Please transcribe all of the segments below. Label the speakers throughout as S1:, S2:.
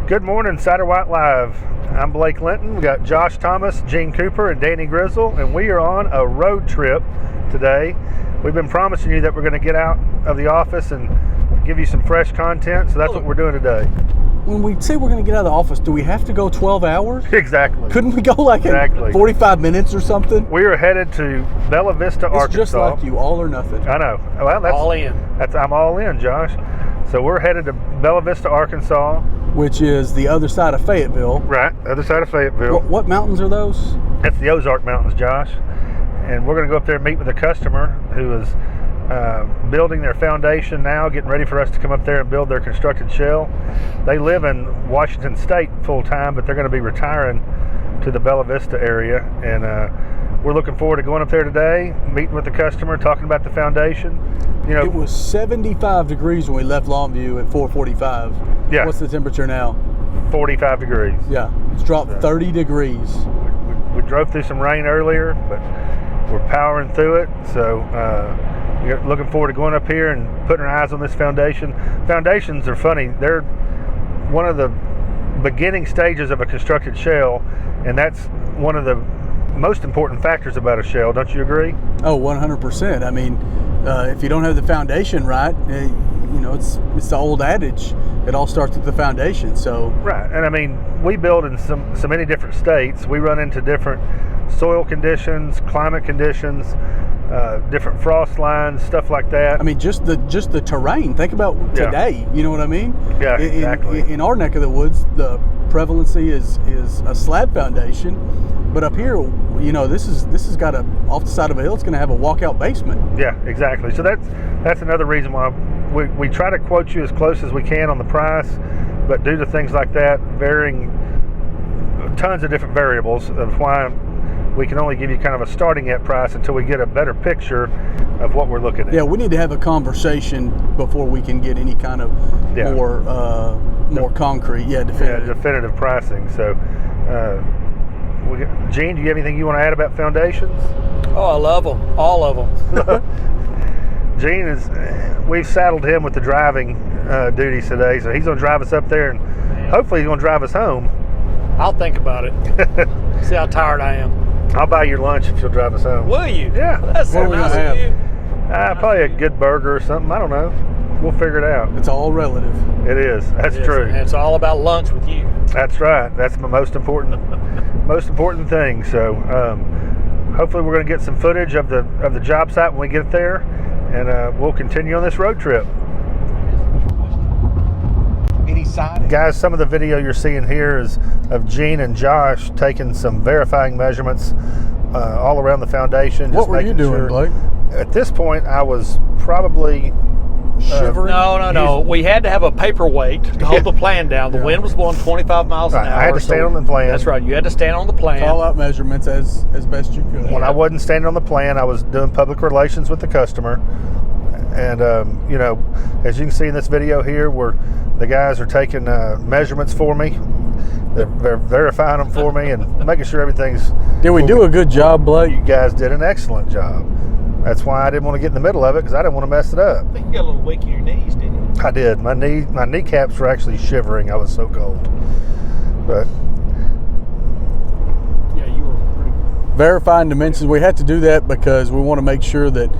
S1: Good morning, Satterwhite Live. I'm Blake Linton. We got Josh Thomas, Gene Cooper, and Danny Grizzle, and we are on a road trip today. We've been promising you that we're going to get out of the office and give you some fresh content, so that's what we're doing today.
S2: When we say we're going to get out of the office, do we have to go 12 hours?
S1: Exactly.
S2: Couldn't we go like in 45 minutes or something?
S1: We are headed to Bella Vista, Arkansas.
S2: It's just like you, all or nothing.
S1: I know. Well, that's
S3: all in.
S1: I'm all in, Josh. So we're headed to Bella Vista, Arkansas.
S2: Which is the other side of Fayetteville.
S1: Right, other side of Fayetteville.
S2: What mountains are those?
S1: That's the Ozark Mountains, Josh. And we're going to go up there and meet with a customer who is building their foundation now, getting ready for us to come up there and build their constructed shell. They live in Washington State full time, but they're going to be retiring to the Bella Vista area. And we're looking forward to going up there today, meeting with the customer, talking about the foundation. You know,
S2: it was 75 degrees when we left Longview at 4:45.
S1: Yeah.
S2: What's the temperature now?
S1: 45 degrees.
S2: Yeah, it's dropped 30 degrees.
S1: We drove through some rain earlier, but we're powering through it. So we're looking forward to going up here and putting our eyes on this foundation. Foundations are funny. They're one of the beginning stages of a constructed shell, and that's one of the most important factors about a shell. Don't you agree?
S2: Oh, 100%. I mean, if you don't have the foundation right, you know, it's the old adage. It all starts with the foundation. So
S1: right, and I mean, we build in so many different states. We run into different soil conditions, climate conditions, different frost lines, stuff like that.
S2: I mean, just the terrain. Think about today. Yeah. You know what I mean?
S1: Yeah, exactly.
S2: In our neck of the woods, the prevalency is a slab foundation, but up here, you know, this has got off the side of a hill. It's going to have a walkout basement.
S1: Yeah, exactly. So that's another reason why we try to quote you as close as we can on the price, but due to things like that, varying tons of different variables of why we can only give you kind of a starting at price until we get a better picture of what we're looking at.
S2: Yeah, we need to have a conversation before we can get any kind of more concrete,
S1: definitive pricing. So, Gene, do you have anything you want to add about foundations?
S3: Oh, I love them, all of them.
S1: Gene we've saddled him with the driving duties today, so he's going to drive us up there, and hopefully he's going to drive us home.
S3: I'll think about it. See how tired I am.
S1: I'll buy your lunch if you'll drive us home.
S3: Will you?
S1: Yeah.
S3: That's so nice of you.
S1: Probably a good burger or something. I don't know. We'll figure it out.
S2: It's all relative.
S1: It is. That's true.
S3: And it's all about lunch with you.
S1: That's right. That's my most important thing. So hopefully we're going to get some footage of the job site when we get there, and we'll continue on this road trip. Guys, some of the video you're seeing here is of Gene and Josh taking some verifying measurements all around the foundation.
S2: What were you doing, Blake?
S1: At this point, I was probably
S2: shivering.
S3: No. We had to have a paperweight to hold the plan down. The wind was blowing 25 miles an hour.
S1: I had to stand on the plan.
S3: That's right. You had to stand on the plan.
S2: Call out measurements as best you could.
S1: When I wasn't standing on the plan, I was doing public relations with the customer. And, you know, as you can see in this video here, where the guys are taking measurements for me. They're verifying them for me and making sure everything's...
S2: Did we do a good job, Blake?
S1: You guys did an excellent job. That's why I didn't want to get in the middle of it, because I didn't want to mess it up.
S3: I think you got a little weak in your knees, didn't you?
S1: I did. My kneecaps were actually shivering. I was so cold. But...
S3: yeah, you were pretty...
S2: Verifying dimensions. We had to do that because we want to make sure that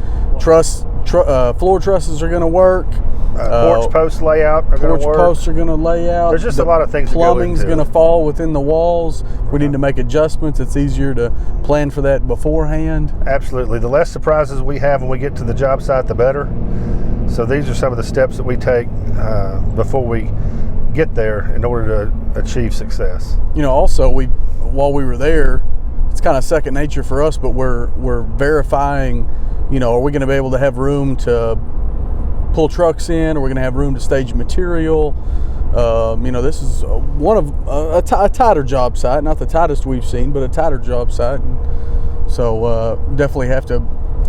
S2: floor trusses are going to work.
S1: Porch post layout are going to work.
S2: Porch posts are going to lay out.
S1: There's just a lot of things.
S2: Plumbing's going to fall within the walls. We need to make adjustments. It's easier to plan for that beforehand.
S1: Absolutely. The less surprises we have when we get to the job site, the better. So these are some of the steps that we take before we get there in order to achieve success.
S2: You know, also while we were there, it's kind of second nature for us, but we're verifying. You know, are we going to be able to have room to pull trucks in? Are we going to have room to stage material? You know, this is one of a tighter job site, not the tightest we've seen, but a tighter job site. So definitely have to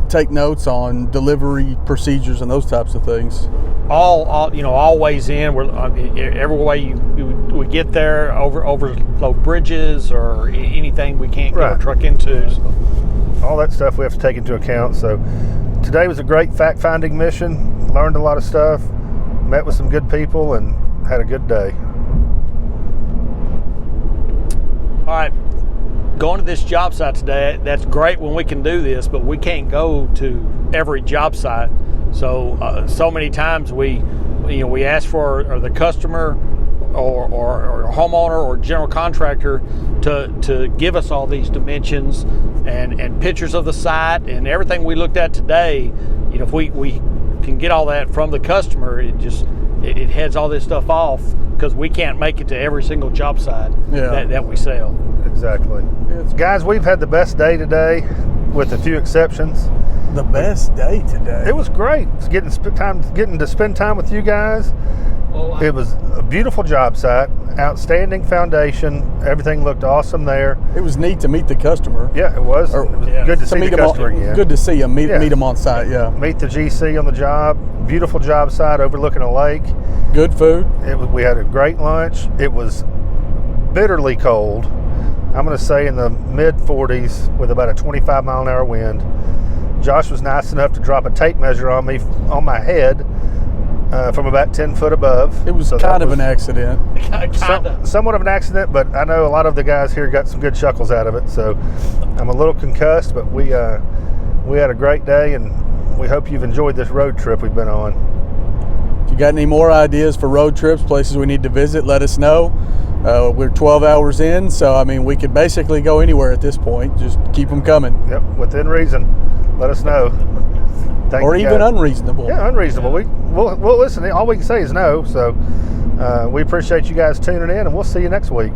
S2: take notes on delivery procedures and those types of things.
S3: All ways in. Every way we get there, overload bridges or anything we can't get a truck into.
S1: All that stuff we have to take into account. So today was a great fact-finding mission. Learned a lot of stuff. Met with some good people and had a good day.
S3: All right, going to this job site today, that's great when we can do this, but we can't go to every job site. So many times we ask for the customer or homeowner or general contractor to give us all these dimensions and pictures of the site and everything we looked at today. If we can get all that from the customer, it heads all this stuff off, because we can't make it to every single job site that we sell.
S1: Exactly. Guys, we've had the best day today, with a few exceptions.
S2: The best day today.
S1: It was great. It's getting to spend time with you guys. It was a beautiful job site, outstanding foundation. Everything looked awesome there.
S2: It was neat to meet the customer.
S1: Yeah, it was. It was good to see the customer again.
S2: Good to see him. Meet him on site. Yeah.
S1: Meet the GC on the job. Beautiful job site overlooking a lake.
S2: Good food.
S1: We had a great lunch. It was bitterly cold. I'm going to say in the mid 40s with about a 25 mile an hour wind. Josh was nice enough to drop a tape measure on me on my head from about 10 foot above.
S2: It was kind of an accident.
S1: Somewhat of an accident, but I know a lot of the guys here got some good chuckles out of it. So I'm a little concussed, but we had a great day, and we hope you've enjoyed this road trip we've been on.
S2: If you got any more ideas for road trips, places we need to visit, let us know. We're 12 hours in, so I mean, we could basically go anywhere at this point. Just keep them coming.
S1: Yep, within reason. Let us know.
S2: Or even unreasonable.
S1: Yeah, unreasonable. We'll listen. All we can say is no. So we appreciate you guys tuning in, and we'll see you next week.